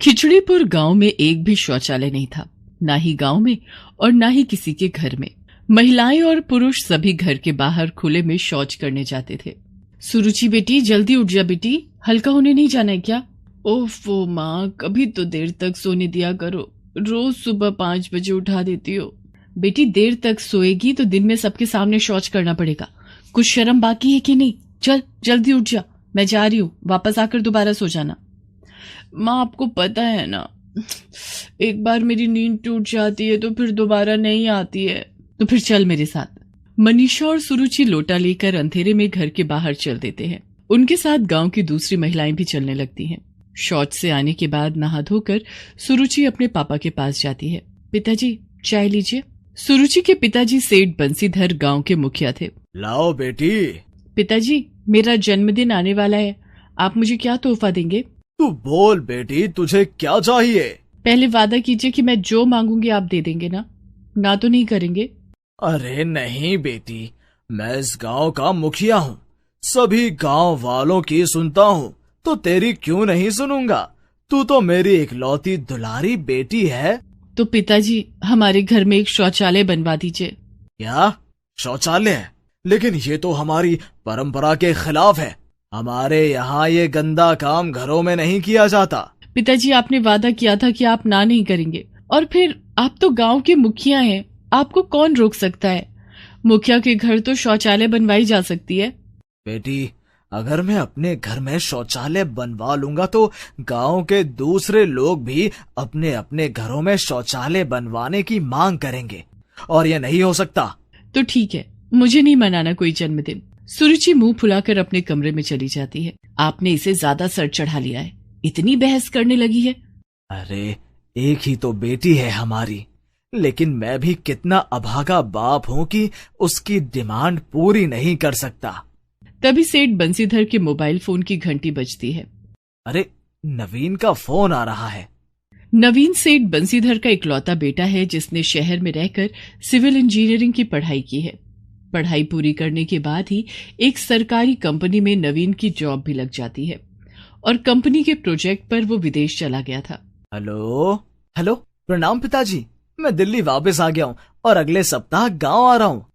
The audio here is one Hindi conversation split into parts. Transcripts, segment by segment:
खिचड़ीपुर गांव में एक भी शौचालय नहीं था, ना ही गांव में और ना ही किसी के घर में। महिलाएं और पुरुष सभी घर के बाहर खुले में शौच करने जाते थे। सुरुचि बेटी, जल्दी उठ जा बेटी, हल्का होने नहीं जाना है क्या? ओफो माँ, कभी तो देर तक सोने दिया करो, रोज सुबह 5 बजे उठा देती हो। बेटी, देर तक सोएगी तो दिन में सबके सामने शौच करना पड़ेगा। कुछ शर्म बाकी है कि नहीं? चल जल्दी उठ जा, मैं जा रही हूँ, वापस आकर दोबारा सो जाना। माँ, आपको पता है ना, एक बार मेरी नींद टूट जाती है तो फिर दोबारा नहीं आती है। तो फिर चल मेरे साथ। मनीषा और सुरुचि लोटा लेकर अंधेरे में घर के बाहर चल देते हैं। उनके साथ गांव की दूसरी महिलाएं भी चलने लगती हैं। शौच से आने के बाद नहा धोकर सुरुचि अपने पापा के पास जाती है। पिताजी, चाय लीजिए। सुरुचि के पिताजी सेठ बंसीधर गांव के मुखिया थे। लाओ बेटी। पिताजी, मेरा जन्मदिन आने वाला है, आप मुझे क्या तोहफा देंगे? तू बोल बेटी, तुझे क्या चाहिए? पहले वादा कीजिए कि मैं जो मांगूंगी आप दे देंगे ना तो नहीं करेंगे? अरे नहीं बेटी, मैं इस गांव का मुखिया हूँ, सभी गांव वालों की सुनता हूँ, तो तेरी क्यों नहीं सुनूंगा? तू तो मेरी इकलौती दुलारी बेटी है। तो पिताजी, हमारे घर में एक शौचालय बनवा दीजिए। क्या शौचालय? लेकिन ये तो हमारी परंपरा के खिलाफ है। हमारे यहाँ ये गंदा काम घरों में नहीं किया जाता। पिताजी, आपने वादा किया था कि आप ना नहीं करेंगे, और फिर आप तो गांव के मुखिया हैं, आपको कौन रोक सकता है? मुखिया के घर तो शौचालय बनवाई जा सकती है। बेटी, अगर मैं अपने घर में शौचालय बनवा लूंगा तो गांव के दूसरे लोग भी अपने अपने घरों में शौचालय बनवाने की मांग करेंगे, और यह नहीं हो सकता। तो ठीक है, मुझे नहीं मनाना कोई जन्मदिन। सुरुचि मुंह फुलाकर अपने कमरे में चली जाती है। आपने इसे ज्यादा सर चढ़ा लिया है, इतनी बहस करने लगी है। अरे एक ही तो बेटी है हमारी, लेकिन मैं भी कितना अभागा बाप हूँ कि उसकी डिमांड पूरी नहीं कर सकता। तभी सेठ बंसीधर के मोबाइल फोन की घंटी बजती है। अरे नवीन का फोन आ रहा है। नवीन सेठ बंसीधर का इकलौता बेटा है, जिसने शहर में रहकर सिविल इंजीनियरिंग की पढ़ाई की है। पढ़ाई पूरी करने के बाद ही एक सरकारी कंपनी में नवीन की जॉब भी लग जाती है, और कंपनी के प्रोजेक्ट पर वो विदेश चला गया था। हेलो हेलो, प्रणाम पिताजी, मैं दिल्ली वापस आ गया हूँ और अगले सप्ताह गांव आ रहा हूँ।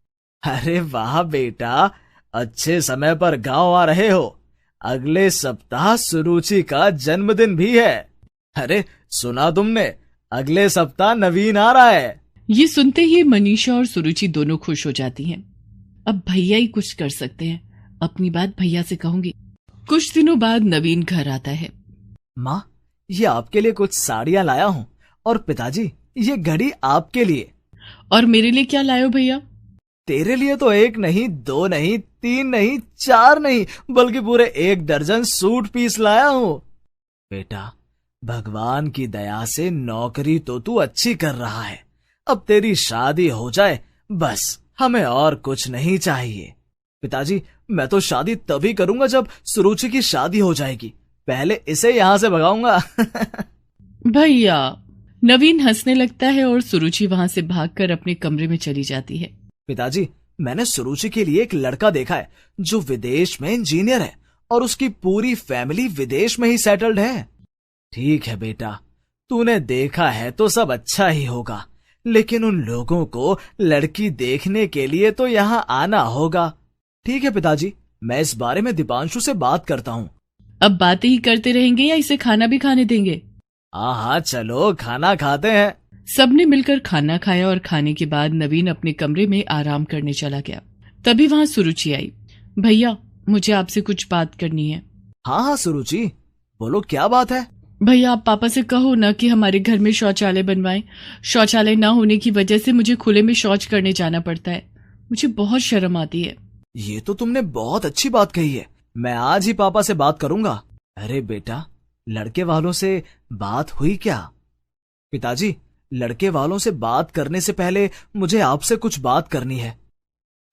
अरे वाह बेटा, अच्छे समय पर गांव आ रहे हो। अगले सप्ताह सुरुचि का जन्मदिन भी है। अरे सुना तुमने, अगले सप्ताह नवीन आ रहा है। ये सुनते ही मनीषा और सुरुचि दोनों खुश हो जाती हैं। अब भैया ही कुछ कर सकते हैं, अपनी बात भैया से कहूंगी। कुछ दिनों बाद नवीन घर आता है। माँ, ये आपके लिए कुछ साड़ियाँ लाया हूँ, और पिताजी ये घड़ी आपके लिए। और मेरे लिए क्या लायो भैया? तेरे लिए तो 1 नहीं, 2 नहीं, 3 नहीं, 4 नहीं, बल्कि पूरे 1 दर्जन सूट पीस लाया हूँ। बेटा, भगवान की दया से नौकरी तो तू अच्छी कर रहा है, अब तेरी शादी हो जाए, बस हमें और कुछ नहीं चाहिए। पिताजी, मैं तो शादी तभी करूंगा जब सुरुचि की शादी हो जाएगी, पहले इसे यहाँ से भगाऊंगा। भैया, नवीन हंसने लगता है और सुरुचि वहां से भागकर अपने कमरे में चली जाती है। पिताजी, मैंने सुरुचि के लिए एक लड़का देखा है जो विदेश में इंजीनियर है, और उसकी पूरी फैमिली विदेश में ही सेटल्ड है। ठीक है बेटा, तूने देखा है तो सब अच्छा ही होगा, लेकिन उन लोगों को लड़की देखने के लिए तो यहाँ आना होगा। ठीक है पिताजी, मैं इस बारे में दीपांशु से बात करता हूँ। अब बातें ही करते रहेंगे या इसे खाना भी खाने देंगे? हाँ, चलो खाना खाते हैं। सबने मिलकर खाना खाया, और खाने के बाद नवीन अपने कमरे में आराम करने चला गया। तभी वहां सुरुचि आई। भैया, मुझे आपसे कुछ बात करनी है। हाँ हाँ सुरुचि, बोलो क्या बात है। भैया, आप पापा से कहो ना कि हमारे घर में शौचालय बनवाएं। शौचालय ना होने की वजह से मुझे खुले में शौच करने जाना पड़ता है, मुझे बहुत शर्म आती है। ये तो तुमने बहुत अच्छी बात कही है, मैं आज ही पापा से बात करूंगा। अरे बेटा, लड़के वालों से बात हुई क्या? पिताजी, लड़के वालों से बात करने से पहले मुझे आपसे कुछ बात करनी है।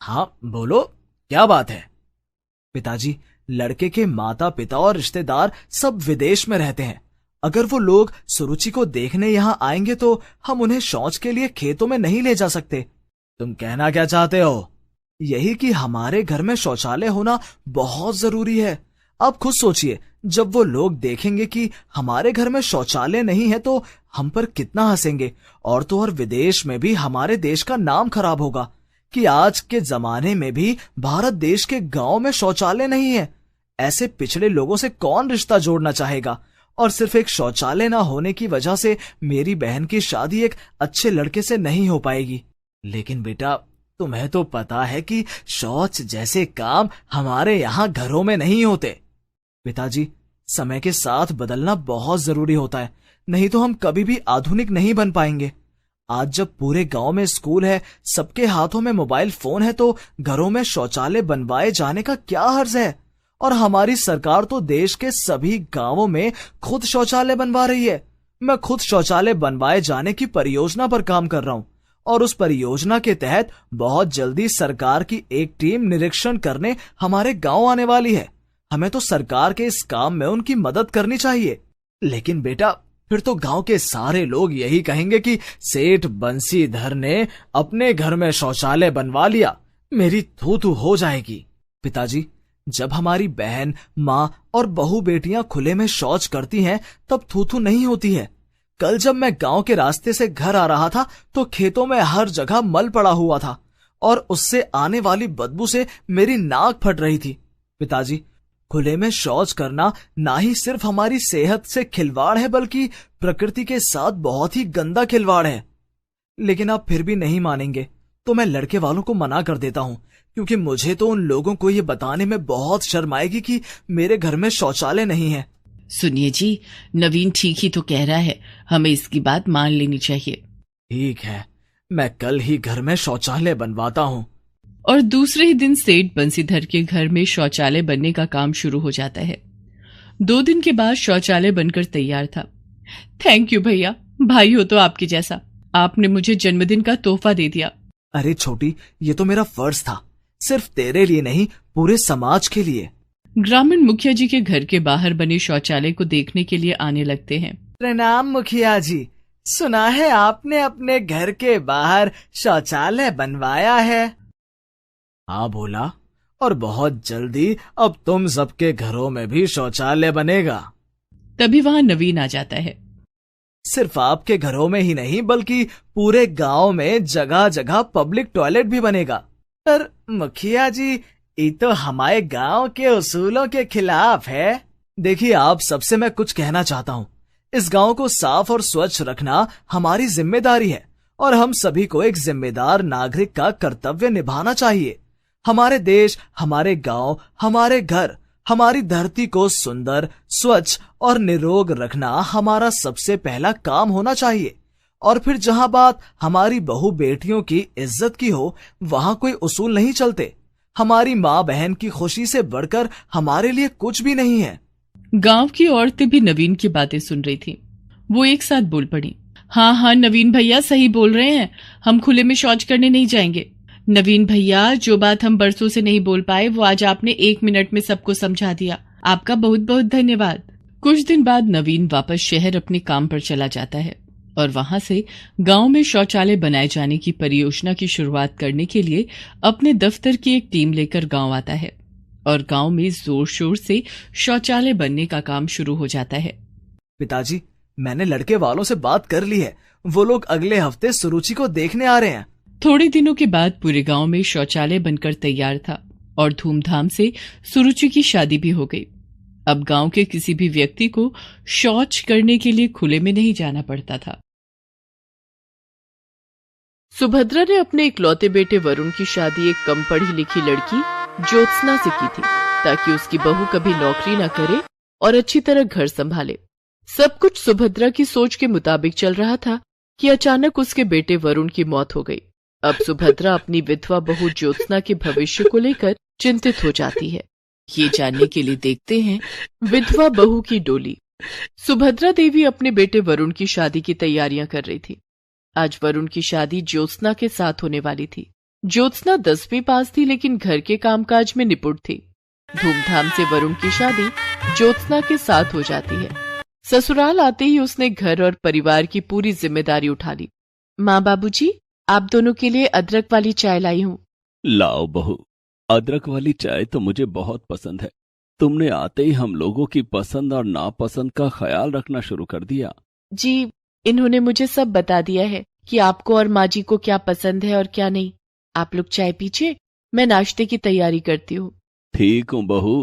हाँ बोलो, क्या बात है? पिताजी, लड़के के माता पिता और रिश्तेदार सब विदेश में रहते हैं। अगर वो लोग सुरुचि को देखने यहाँ आएंगे तो हम उन्हें शौच के लिए खेतों में नहीं ले जा सकते। तुम कहना क्या चाहते हो? यही कि हमारे घर में शौचालय होना बहुत जरूरी है। आप खुद सोचिए, जब वो लोग देखेंगे कि हमारे घर में शौचालय नहीं है तो हम पर कितना हंसेंगे। और तो और विदेश में भी हमारे देश का नाम खराब होगा कि आज के जमाने में भी भारत देश के गांव में शौचालय नहीं है। ऐसे पिछड़े लोगों से कौन रिश्ता जोड़ना चाहेगा। और सिर्फ एक शौचालय ना होने की वजह से मेरी बहन की शादी एक अच्छे लड़के से नहीं हो पाएगी। लेकिन बेटा, तुम्हें तो पता है कि शौच जैसे काम हमारे यहाँ घरों में नहीं होते। पिताजी, समय के साथ बदलना बहुत जरूरी होता है, नहीं तो हम कभी भी आधुनिक नहीं बन पाएंगे। आज जब पूरे गांव में स्कूल है, सबके हाथों में मोबाइल फोन है, तो घरों में शौचालय बनवाए जाने का क्या हर्ज है। और हमारी सरकार तो देश के सभी गांवों में खुद शौचालय बनवा रही है। मैं खुद शौचालय बनवाए जाने की परियोजना पर काम कर रहा हूं और उस परियोजना के तहत बहुत जल्दी सरकार की एक टीम निरीक्षण करने हमारे गांव आने वाली है। हमें तो सरकार के इस काम में उनकी मदद करनी चाहिए। लेकिन बेटा, फिर तो गांव के सारे लोग यही कहेंगे कि सेठ बंसीधर ने अपने घर में शौचालय बनवा लिया, मेरी थू थू हो जाएगी। पिताजी, जब हमारी बहन, माँ और बहू बेटियां खुले में शौच करती हैं तब थू थू नहीं होती है। कल जब मैं गांव के रास्ते से घर आ रहा था तो खेतों में हर जगह मल पड़ा हुआ था और उससे आने वाली बदबू से मेरी नाक फट रही थी। पिताजी, खुले में शौच करना ना ही सिर्फ हमारी सेहत से खिलवाड़ है बल्कि प्रकृति के साथ बहुत ही गंदा खिलवाड़ है। लेकिन आप फिर भी नहीं मानेंगे तो मैं लड़के वालों को मना कर देता हूँ, क्योंकि मुझे तो उन लोगों को ये बताने में बहुत शर्म आएगी कि मेरे घर में शौचालय नहीं है। सुनिए जी, नवीन ठीक ही तो कह रहा है, हमें इसकी बात मान लेनी चाहिए। ठीक है, मैं कल ही घर में शौचालय बनवाता हूँ। और दूसरे ही दिन सेठ बंसीधर के घर में शौचालय बनने का काम शुरू हो जाता है। 2 दिन के बाद शौचालय बनकर तैयार था। थैंक यू भैया, भाई हो तो आपके जैसा, आपने मुझे जन्मदिन का तोहफा दे दिया। अरे छोटी, ये तो मेरा फर्ज था, सिर्फ तेरे लिए नहीं पूरे समाज के लिए। ग्रामीण मुखिया जी के घर के बाहर बने शौचालय को देखने के लिए आने लगते हैं। प्रणाम मुखिया जी, सुना है आपने अपने घर के बाहर शौचालय बनवाया है। हाँ भोला, और बहुत जल्दी अब तुम सबके घरों में भी शौचालय बनेगा। तभी वहाँ नवीन आ जाता है। सिर्फ आपके घरों में ही नहीं बल्कि पूरे गांव में जगह जगह पब्लिक टॉयलेट भी बनेगा। पर मुखिया जी, ये तो हमारे गांव के उसूलों के खिलाफ है। देखिए, आप सबसे मैं कुछ कहना चाहता हूँ। इस गांव को साफ और स्वच्छ रखना हमारी जिम्मेदारी है और हम सभी को एक जिम्मेदार नागरिक का कर्तव्य निभाना चाहिए। हमारे देश, हमारे गांव, हमारे घर, हमारी धरती को सुंदर, स्वच्छ और निरोग रखना हमारा सबसे पहला काम होना चाहिए। और फिर जहां बात हमारी बहू बेटियों की इज्जत की हो, वहां कोई उसूल नहीं चलते। हमारी माँ बहन की खुशी से बढ़कर हमारे लिए कुछ भी नहीं है। गांव की औरतें भी नवीन की बातें सुन रही थी। वो एक साथ बोल पड़ी, हाँ हाँ नवीन भैया सही बोल रहे हैं, हम खुले में शौच करने नहीं जाएंगे। नवीन भैया, जो बात हम बरसों से नहीं बोल पाए वो आज आपने 1 मिनट में सबको समझा दिया, आपका बहुत बहुत धन्यवाद। कुछ दिन बाद नवीन वापस शहर अपने काम पर चला जाता है और वहां से गांव में शौचालय बनाए जाने की परियोजना की शुरुआत करने के लिए अपने दफ्तर की एक टीम लेकर गांव आता है और गांव में जोर शोर से शौचालय बनने का काम शुरू हो जाता है। पिताजी, मैंने लड़के वालों से बात कर ली है, वो लोग अगले हफ्ते सुरुचि को देखने आ रहे हैं। थोड़े दिनों के बाद पूरे गांव में शौचालय बनकर तैयार था और धूमधाम से सुरुचि की शादी भी हो गई। अब गांव के किसी भी व्यक्ति को शौच करने के लिए खुले में नहीं जाना पड़ता था। सुभद्रा ने अपने इकलौते बेटे वरुण की शादी एक कम पढ़ी लिखी लड़की ज्योत्सना से की थी ताकि उसकी बहू कभी नौकरी न करे और अच्छी तरह घर संभाले। सब कुछ सुभद्रा की सोच के मुताबिक चल रहा था कि अचानक उसके बेटे वरुण की मौत हो गई। अब सुभद्रा अपनी विधवा बहू ज्योत्सना के भविष्य को लेकर चिंतित हो जाती है। ये जानने के लिए देखते हैं विधवा बहू की डोली। सुभद्रा देवी अपने बेटे वरुण की शादी की तैयारियां कर रही थी। आज वरुण की शादी ज्योत्सना के साथ होने वाली थी। ज्योत्सना 10वीं पास थी लेकिन घर के कामकाज में निपुण थी। धूमधाम से वरुण की शादी ज्योत्सना के साथ हो जाती है। ससुराल आते ही उसने घर और परिवार की पूरी जिम्मेदारी उठा ली। माँ बाबूजी, आप दोनों के लिए अदरक वाली चाय लाई हूँ। लाओ बहू, अदरक वाली चाय तो मुझे बहुत पसंद है, तुमने आते ही हम लोगों की पसंद और नापसंद का ख्याल रखना शुरू कर दिया। जी, इन्होंने मुझे सब बता दिया है कि आपको और माँ जी को क्या पसंद है और क्या नहीं। आप लोग चाय पीजिए, मैं नाश्ते की तैयारी करती हूँ। ठीक हूँ बहू।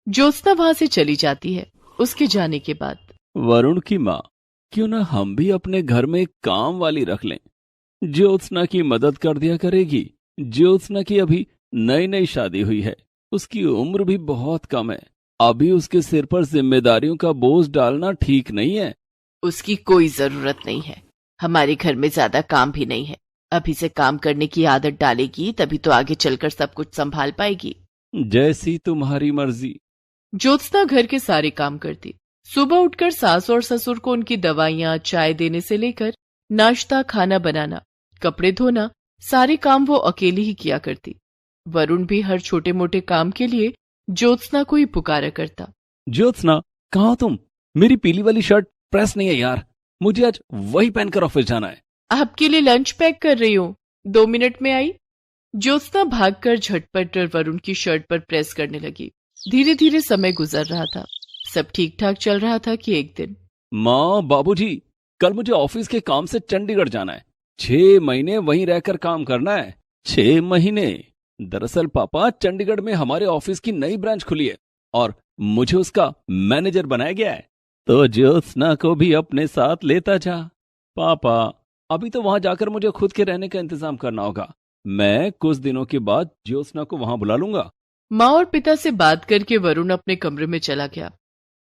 ज्योत्सना वहां से चली जाती है। उसके जाने के बाद वरुण की माँ, क्यों ना हम भी अपने घर में एक काम वाली रख लें। ज्योत्सना की मदद कर दिया करेगी। ज्योत्सना की अभी नई नई शादी हुई है, उसकी उम्र भी बहुत कम है। अभी उसके सिर पर जिम्मेदारियों का बोझ डालना ठीक नहीं है। उसकी कोई जरूरत नहीं है। हमारे घर में ज्यादा काम भी नहीं है। अभी से काम करने की आदत डालेगी तभी तो आगे चलकर सब कुछ संभाल पाएगी। जैसी तुम्हारी मर्जी। ज्योत्सना घर के सारे काम करती। सुबह उठकर सास और ससुर को उनकी दवाइयां, चाय देने से लेकर नाश्ता, खाना बनाना, कपड़े धोना, सारे काम वो अकेली ही किया करती। वरुण भी हर छोटे मोटे काम के लिए ज्योत्सना को ही पुकारा करता। ज्योत्सना, कहाँ हो तुम? मेरी पीली वाली शर्ट प्रेस नहीं है यार, मुझे आज वही पहनकर ऑफिस जाना है। आपके लिए लंच पैक कर रही हूँ, 2 मिनट में आई। ज्योत्सना भागकर झटपट वरुण की शर्ट पर प्रेस करने लगी। धीरे धीरे समय गुजर रहा था। सब ठीक ठाक चल रहा था कि एक दिन, माँ, बाबूजी, कल मुझे ऑफिस के काम से चंडीगढ़ जाना है। 6 महीने वहीं रहकर काम करना है। 6 महीने? दरअसल पापा, चंडीगढ़ में हमारे ऑफिस की नई ब्रांच खुली है और मुझे उसका मैनेजर बनाया गया है। तो ज्योत्सना को भी अपने साथ लेता जा। पापा, अभी तो वहां जाकर मुझे खुद के रहने का इंतजाम करना होगा। मैं कुछ दिनों के बाद ज्योत्सना को वहां बुला लूंगा। माँ और पिता से बात करके वरुण अपने कमरे में चला गया।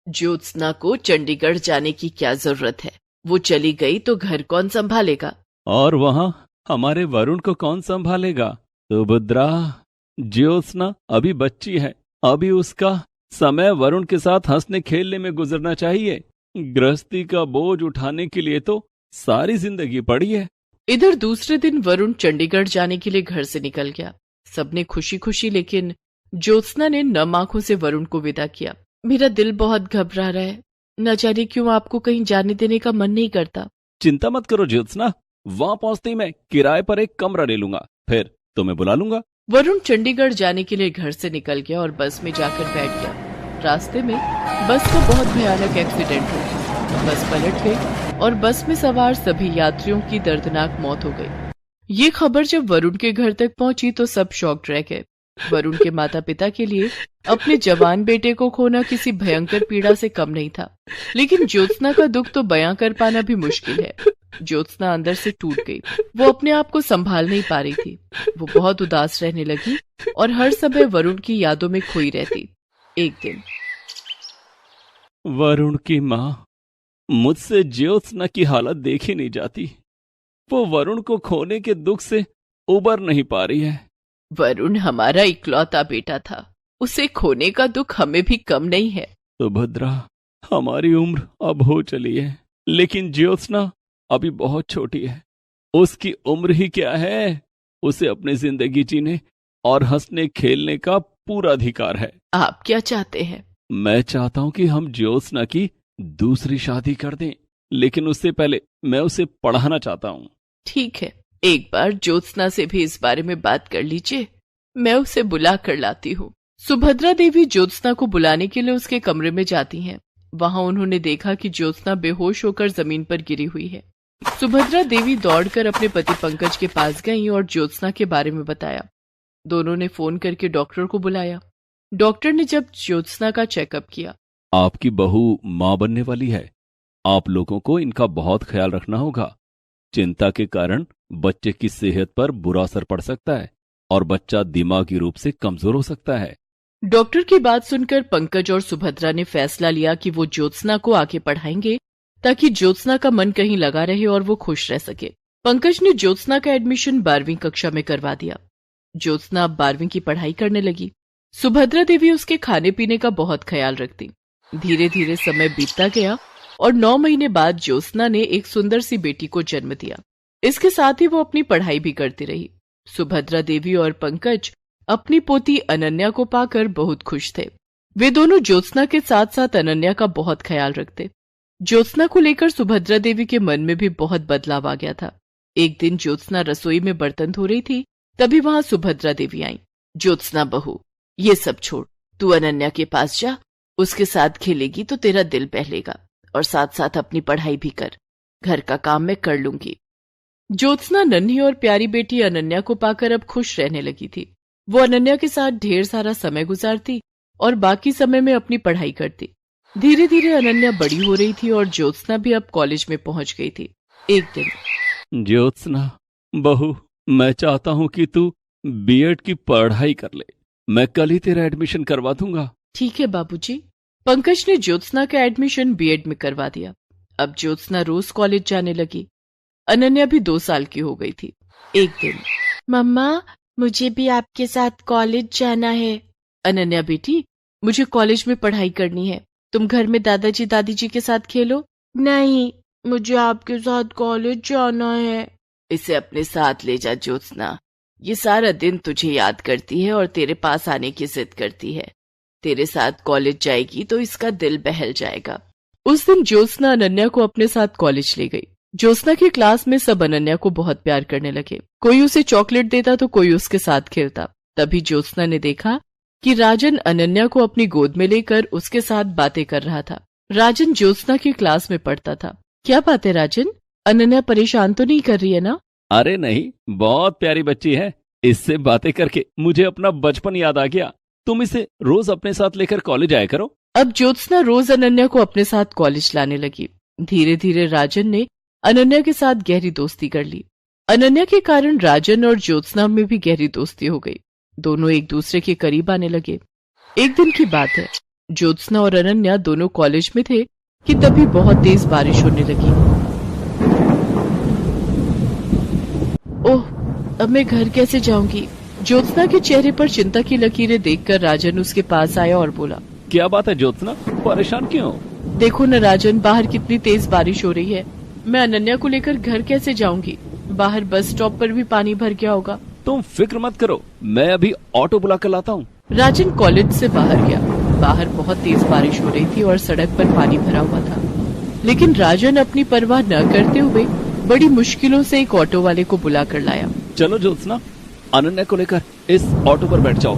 ज्योत्सना को चंडीगढ़ जाने की क्या जरूरत है? वो चली गई तो घर कौन संभालेगा? और वहां हमारे वरुण को कौन संभालेगा? सुभद्रा, ज्योत्सना अभी बच्ची है। अभी उसका समय वरुण के साथ हंसने खेलने में गुजरना चाहिए। गृहस्थी का बोझ उठाने के लिए तो सारी जिंदगी पड़ी है। इधर दूसरे दिन वरुण चंडीगढ़ जाने के लिए घर से निकल गया। सबने खुशी खुशी, लेकिन ज्योत्सना ने नम आंखों से वरुण को विदा किया। मेरा दिल बहुत घबरा रहा है, न जाने क्यों आपको कहीं जाने देने का मन नहीं करता। चिंता मत करो ज्योत्सना, वहां पहुंचते ही मैं किराए पर एक कमरा ले लूंगा, फिर तुम्हें बुला लूंगा। वरुण चंडीगढ़ जाने के लिए घर से निकल गया और बस में जाकर बैठ गया। रास्ते में बस का बहुत भयानक एक्सीडेंट हो गया। बस पलट गई और बस में सवार सभी यात्रियों की दर्दनाक मौत हो गई। ये खबर जब वरुण के घर तक पहुंची तो सब शॉक्ड रह गए। वरुण के माता पिता के लिए अपने जवान बेटे को खोना किसी भयंकर पीड़ा से कम नहीं था, लेकिन ज्योत्सना का दुख तो बयां कर पाना भी मुश्किल है। ज्योत्सना अंदर से टूट गई। वो अपने आप को संभाल नहीं पा रही थी। वो बहुत उदास रहने लगी और हर समय वरुण की यादों में खोई रहती। एक दिन, वरुण की माँ, मुझसे ज्योत्सना की हालत देखी नहीं जाती। वो वरुण को खोने के दुख से उबर नहीं पा रही है। वरुण हमारा इकलौता बेटा था, उसे खोने का दुख हमें भी कम नहीं है। सुभद्रा, हमारी उम्र अब हो चली है, लेकिन ज्योत्सना अभी बहुत छोटी है। उसकी उम्र ही क्या है? उसे अपनी जिंदगी जीने और हंसने खेलने का पूरा अधिकार है। आप क्या चाहते हैं? मैं चाहता हूं कि हम ज्योत्सना की दूसरी शादी कर दें, लेकिन उससे पहले मैं उसे पढ़ाना चाहता हूं। ठीक है, एक बार ज्योत्सना से भी इस बारे में बात कर लीजिए। मैं उसे बुला कर लाती हूँ। सुभद्रा देवी ज्योत्सना को बुलाने के लिए उसके कमरे में जाती हैं। वहां उन्होंने देखा कि ज्योत्सना बेहोश होकर जमीन पर गिरी हुई है। सुभद्रा देवी दौड़कर अपने पति पंकज के पास गईं और ज्योत्सना के बारे में बताया। दोनों ने फोन करके डॉक्टर को बुलाया। डॉक्टर ने जब ज्योत्सना का चेकअप किया, आपकी बहू मां बनने वाली है। आप लोगों को इनका बहुत ख्याल रखना होगा। चिंता के कारण बच्चे की सेहत पर बुरा असर पड़ सकता है और बच्चा दिमागी रूप से कमजोर हो सकता है। डॉक्टर की बात सुनकर पंकज और सुभद्रा ने फैसला लिया कि वो ज्योत्सना को आगे पढ़ाएंगे ताकि ज्योत्सना का मन कहीं लगा रहे और वो खुश रह सके। पंकज ने ज्योत्सना का एडमिशन 12वीं कक्षा में करवा दिया। ज्योत्सना अब 12वीं की पढ़ाई करने लगी। सुभद्रा देवी उसके खाने पीने का बहुत ख्याल रखती। धीरे धीरे समय बीतता गया और 9 महीने बाद ज्योत्सना ने एक सुंदर सी बेटी को जन्म दिया। इसके साथ ही वो अपनी पढ़ाई भी करती रही। सुभद्रा देवी और पंकज अपनी पोती अनन्या को पाकर बहुत खुश थे। वे दोनों ज्योत्सना के साथ साथ अनन्या का बहुत ख्याल रखते। ज्योत्सना को लेकर सुभद्रा देवी के मन में भी बहुत बदलाव आ गया था। एक दिन ज्योत्सना रसोई में बर्तन धो रही थी, तभी वहां सुभद्रा देवी आई। ज्योत्सना बहू, ये सब छोड़, तू अनन्या के पास जा, उसके साथ खेलेगी तो तेरा दिल बहलेगा, और साथ साथ अपनी पढ़ाई भी कर। घर का काम मैं कर लूंगी। ज्योत्सना नन्ही और प्यारी बेटी अनन्या को पाकर अब खुश रहने लगी थी। वो अनन्या के साथ ढेर सारा समय गुजारती और बाकी समय में अपनी पढ़ाई करती। धीरे धीरे अनन्या बड़ी हो रही थी और ज्योत्सना भी अब कॉलेज में पहुंच गई थी। एक दिन, ज्योत्सना बहू, मैं चाहता हूँ कि तू बीएड की पढ़ाई कर ले। मैं कल ही तेरा एडमिशन करवा दूंगा। ठीक है बाबूजी। पंकज ने ज्योत्सना का एडमिशन बीएड में करवा दिया। अब ज्योत्सना रोज कॉलेज जाने लगी। अनन्या भी 2 साल की हो गई थी। एक दिन, मम्मा, मुझे भी आपके साथ कॉलेज जाना है। अनन्या बेटी, मुझे कॉलेज में पढ़ाई करनी है, तुम घर में दादाजी दादी जी के साथ खेलो। नहीं, मुझे आपके साथ कॉलेज जाना है। इसे अपने साथ ले जा ज्योत्सना, ये सारा दिन तुझे याद करती है और तेरे पास आने की जिद करती है। तेरे साथ कॉलेज जाएगी तो इसका दिल बहल जाएगा। उस दिन ज्योत्सना अनन्या को अपने साथ कॉलेज ले गई। ज्योत्सना की क्लास में सब अनन्या को बहुत प्यार करने लगे। कोई उसे चॉकलेट देता तो कोई उसके साथ खेलता। तभी ज्योत्सना ने देखा कि राजन अनन्या को अपनी गोद में लेकर उसके साथ बातें कर रहा था। राजन ज्योत्सना की क्लास में पढ़ता था। क्या बात है राजन, अनन्या परेशान तो नहीं कर रही है ना? अरे नहीं, बहुत प्यारी बच्ची है। इससे बातें करके मुझे अपना बचपन याद आ गया। तुम इसे रोज अपने साथ लेकर कॉलेज आया करो। अब ज्योत्सना रोज अनन्या को अपने साथ कॉलेज लाने लगी। धीरे धीरे राजन ने अनन्या के साथ गहरी दोस्ती कर ली। अनन्या के कारण राजन और ज्योत्सना में भी गहरी दोस्ती हो गई। दोनों एक दूसरे के करीब आने लगे। एक दिन की बात है, ज्योत्सना और अनन्या दोनों कॉलेज में थे कि तभी बहुत तेज बारिश होने लगी। ओह, अब मैं घर कैसे जाऊंगी? ज्योत्सना के चेहरे पर चिंता की लकीरें देखकर राजन उसके पास आया और बोला, क्या बात है ज्योत्सना, परेशान क्यों? देखो न राजन, बाहर कितनी तेज बारिश हो रही है। मैं अनन्या को लेकर घर कैसे जाऊंगी? बाहर बस स्टॉप पर भी पानी भर गया होगा। तुम फिक्र मत करो, मैं अभी ऑटो बुला कर लाता हूँ। राजन कॉलेज से बाहर गया। बाहर बहुत तेज बारिश हो रही थी और सड़क पर पानी भरा हुआ था, लेकिन राजन अपनी परवाह न करते हुए बड़ी मुश्किलों से एक ऑटो वाले को बुला कर लाया। चलो ज्योत्सना, अनन्या को लेकर इस ऑटो पर बैठ जाओ,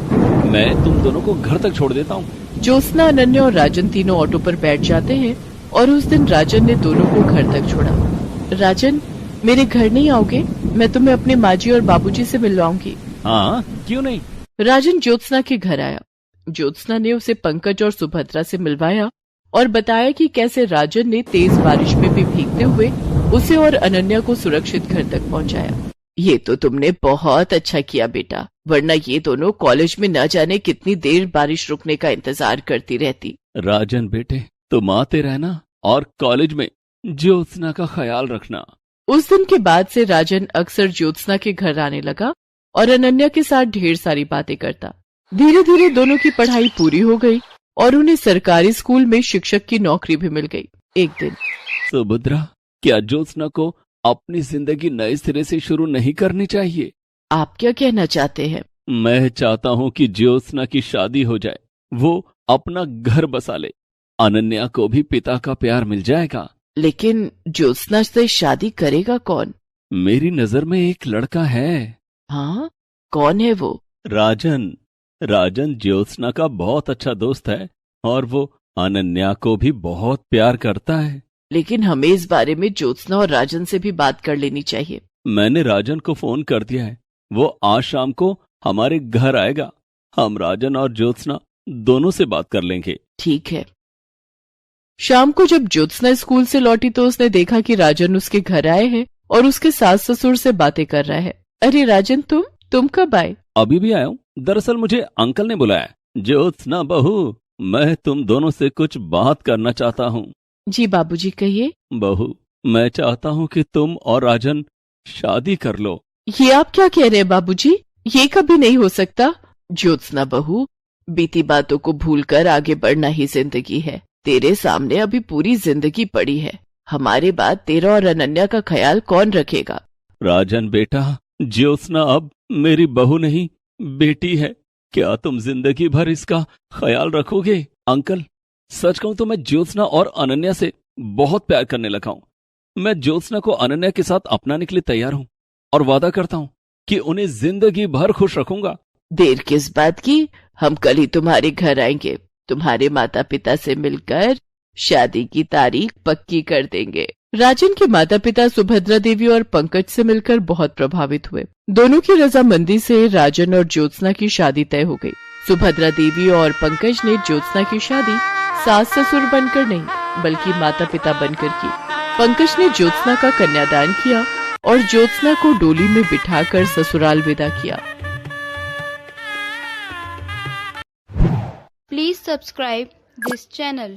मैं तुम दोनों को घर तक छोड़ देता हूँ। ज्योत्सना, अनन्या और राजन तीनों ऑटो पर बैठ जाते हैं और उस दिन राजन ने दोनों को घर तक छोड़ा। राजन, मेरे घर नहीं आओगे? मैं तुम्हें अपने माजी और बाबूजी से मिलवाऊंगी। हाँ, क्यों नहीं। राजन ज्योत्सना के घर आया। ज्योत्सना ने उसे पंकज और सुभद्रा से मिलवाया और बताया कि कैसे राजन ने तेज बारिश में भी भीगते हुए उसे और अनन्या को सुरक्षित घर तक पहुंचाया। ये तो तुमने बहुत अच्छा किया बेटा, वरना ये दोनों कॉलेज में न जाने कितनी देर बारिश रुकने का इंतजार करती रहती। राजन बेटे, तुम आते रहना और कॉलेज में ज्योत्सना का ख्याल रखना। उस दिन के बाद से राजन अक्सर ज्योत्सना के घर आने लगा और अनन्या के साथ ढेर सारी बातें करता। धीरे धीरे दोनों की पढ़ाई पूरी हो गई और उन्हें सरकारी स्कूल में शिक्षक की नौकरी भी मिल गई। एक दिन, सुभद्रा, क्या ज्योत्सना को अपनी जिंदगी नए सिरे से शुरू नहीं करनी चाहिए? आप क्या कहना चाहते हैं? मैं चाहता हूँ कि ज्योत्सना की शादी हो जाए, वो अपना घर बसा ले, अनन्या को भी पिता का प्यार मिल जाएगा। लेकिन ज्योत्सना से शादी करेगा कौन? मेरी नजर में एक लड़का है। हाँ, कौन है वो? राजन। राजन ज्योत्सना का बहुत अच्छा दोस्त है और वो अनन्या को भी बहुत प्यार करता है। लेकिन हमें इस बारे में ज्योत्सना और राजन से भी बात कर लेनी चाहिए। मैंने राजन को फोन कर दिया है, वो आज शाम को हमारे घर आएगा। हम राजन और ज्योत्सना दोनों से बात कर लेंगे। ठीक है। शाम को जब ज्योत्सना स्कूल से लौटी तो उसने देखा कि राजन उसके घर आए हैं और उसके सास ससुर से बातें कर रहा है। अरे राजन, तुम कब आए? अभी भी आया हूँ। दरअसल मुझे अंकल ने बुलाया। ज्योत्सना बहू, मैं तुम दोनों से कुछ बात करना चाहता हूँ। जी बाबूजी, कहिए। बहू, मैं चाहता हूँ कि तुम और राजन शादी कर लो। ये आप क्या कह रहे हैं बाबूजी? ये कभी नहीं हो सकता। ज्योत्सना बहू, बीती बातों को भूलकर आगे बढ़ना ही जिंदगी है। तेरे सामने अभी पूरी जिंदगी पड़ी है। हमारे बाद तेरा और अनन्या का ख्याल कौन रखेगा? राजन बेटा, ज्योत्सना अब मेरी बहू नहीं, बेटी है। क्या तुम जिंदगी भर इसका ख्याल रखोगे? अंकल, सच कहूं तो मैं ज्योत्सना और अनन्या से बहुत प्यार करने लगा हूं। मैं ज्योत्सना को अनन्या के साथ अपनाने के लिए तैयार हूं और वादा करता हूं कि उन्हें जिंदगी भर खुश रखूंगा। देर किस बात की, हम कल ही तुम्हारे घर आएंगे। तुम्हारे माता पिता से मिलकर शादी की तारीख पक्की कर देंगे। राजन के माता पिता सुभद्रा देवी और पंकज से मिलकर बहुत प्रभावित हुए। दोनों की रजामंदी से राजन और ज्योत्सना की शादी तय हो गई। सुभद्रा देवी और पंकज ने ज्योत्सना की शादी सास ससुर बनकर नहीं बल्कि माता पिता बनकर की। पंकज ने ज्योत्सना का कन्यादान किया और ज्योत्सना को डोली में बिठाकर ससुराल विदा किया। Please subscribe this channel.